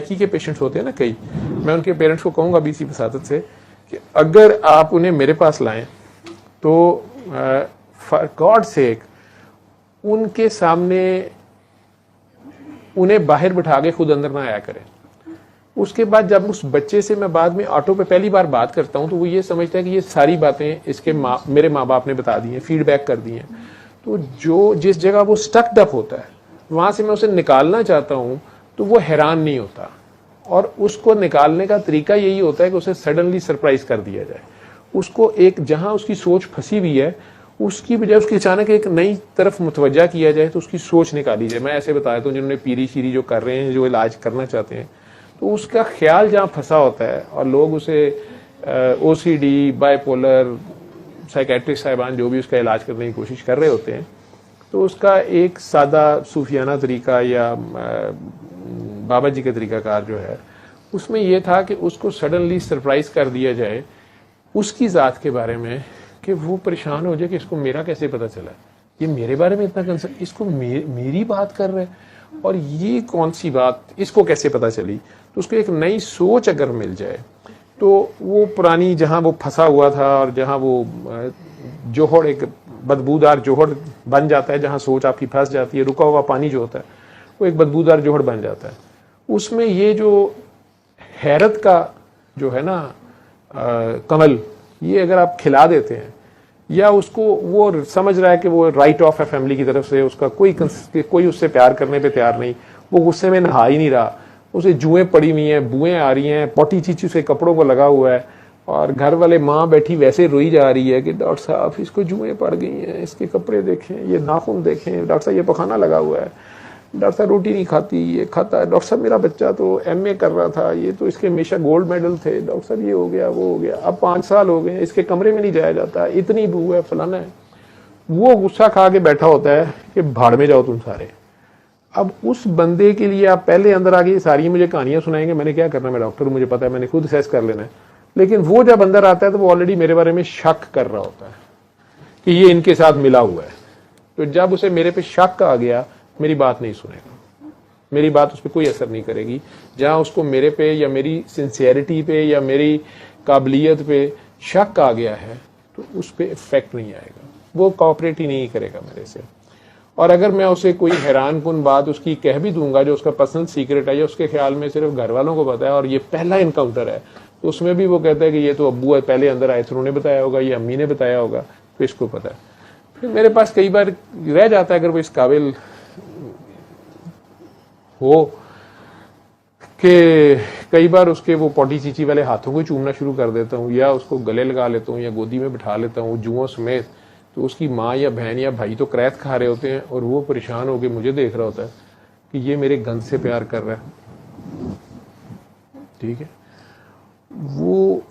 Psyche के patients होते हैं ना कई, मैं उनके पेरेंट्स को कहूँगा भी इसी वसादत से कि अगर आप उन्हें मेरे पास लाएं तो फॉर गॉड सेक उनके सामने उन्हें बाहर बिठा के खुद अंदर ना आया करें। उसके बाद जब उस बच्चे से मैं बाद में ऑटो पे पहली बार बात करता हूं तो वो ये समझता है कि ये सारी बातें इसके मेरे माँ बाप ने बता दी हैं, फीडबैक कर दी हैं। तो जो जिस जगह वो स्टक्ड अप होता है वहां से मैं उसे निकालना चाहता हूं तो वो हैरान नहीं होता, और उसको निकालने का तरीका यही होता है कि उसे सडनली सरप्राइज कर दिया जाए। उसको एक जहां उसकी सोच फंसी हुई है उसकी बजाय उसकी अचानक एक नई तरफ मुतवज्जा किया जाए तो उसकी सोच निकाली जाए। मैं ऐसे बताया तो जिन्होंने पीरी शीरी जो कर रहे हैं, जो इलाज करना चाहते हैं, तो उसका ख्याल जहाँ फंसा होता है और लोग उसे ओसीडी, बाइपोलर, साइकेट्रिस्ट साहिबान जो भी उसका इलाज करने की कोशिश कर रहे होते हैं, तो उसका एक सादा सूफियाना तरीका या बाबा जी का तरीकाकार जो है उसमें यह था कि उसको सडनली सरप्राइज कर दिया जाए उसकी ज़ात के बारे में, कि वो परेशान हो जाए कि इसको मेरा कैसे पता चला, ये मेरे बारे में इतना कंसर्न, इसको मेरी बात कर रहा है और ये कौन सी बात इसको कैसे पता चली। तो उसको एक नई सोच अगर मिल जाए तो वो पुरानी जहाँ वो फंसा हुआ था और जहाँ वो जोहड़ एक बदबूदार जोहड़ बन जाता है, जहाँ सोच आपकी फंस जाती है, रुका हुआ पानी जो होता है वो एक बदबूदार जोहड़ बन जाता है। उसमें ये जो हैरत का जो है ना कमल, ये अगर आप खिला देते हैं या उसको वो समझ रहा है कि वो राइट ऑफ है फैमिली की तरफ से, उसका कोई उससे प्यार करने पे तैयार नहीं, वो गुस्से में नहा ही नहीं रहा, उसे जुएं पड़ी हुई हैं, बुएं आ रही हैं, पोटी चीची से कपड़ों को लगा हुआ है और घर वाले माँ बैठी वैसे रोई जा रही है कि डॉक्टर साहब इसको जुएं पड़ गई हैं, इसके कपड़े देखें, ये नाखून देखें, डॉक्टर साहब ये पखाना लगा हुआ है, डॉक्टर साहब रोटी नहीं खाती, ये खाता है, डॉक्टर साहब मेरा बच्चा तो एमए कर रहा था, ये तो इसके हमेशा गोल्ड मेडल थे, डॉक्टर साहब ये हो गया वो हो गया, अब 5 साल हो गए इसके कमरे में नहीं जाया जाता, इतनी बू है, फलाना है। वो गुस्सा खा के बैठा होता है कि भाड़ में जाओ तुम सारे। अब उस बंदे के लिए आप पहले अंदर आके सारी मुझे कहानियां सुनाएंगे, मैंने क्या करना, मैं डॉक्टर हूं, मुझे पता है, मैंने खुद असेस कर लेना है। लेकिन वो जब अंदर आता है तो वो ऑलरेडी मेरे बारे में शक कर रहा होता है कि ये इनके साथ मिला हुआ है। तो जब उसे मेरे पे शक आ गया, मेरी बात नहीं सुनेगा, मेरी बात उस पर कोई असर नहीं करेगी। जहां उसको मेरे पे या मेरी सिंसियरिटी पे या मेरी काबिलियत पे शक आ गया है तो उस पर इफेक्ट नहीं आएगा, वो कॉपरेट ही नहीं करेगा मेरे से। और अगर मैं उसे कोई हैरान कुन बात उसकी कह भी दूंगा जो उसका पर्सनल सीक्रेट है या उसके ख्याल में सिर्फ घर वालों को पता है और ये पहला इनकाउंटर है, तो उसमें भी वो कहता है कि ये तो अब्बू है, पहले अंदर आए थे उन्होंने बताया होगा, ये अम्मी ने बताया होगा, तो इसको पता है। फिर मेरे पास कई बार रह जाता है, अगर वो इस काबिल हो कि कई बार उसके वो पोटी चीची वाले हाथों को चूमना शुरू कर देता हूँ या उसको गले लगा लेता हूँ या गोदी में बिठा लेता हूँ जुओं समेत, तो उसकी माँ या बहन या भाई तो क्रैत खा रहे होते हैं और वो परेशान होकर मुझे देख रहा होता है कि ये मेरे गंद से प्यार कर रहा है। ठीक है, वो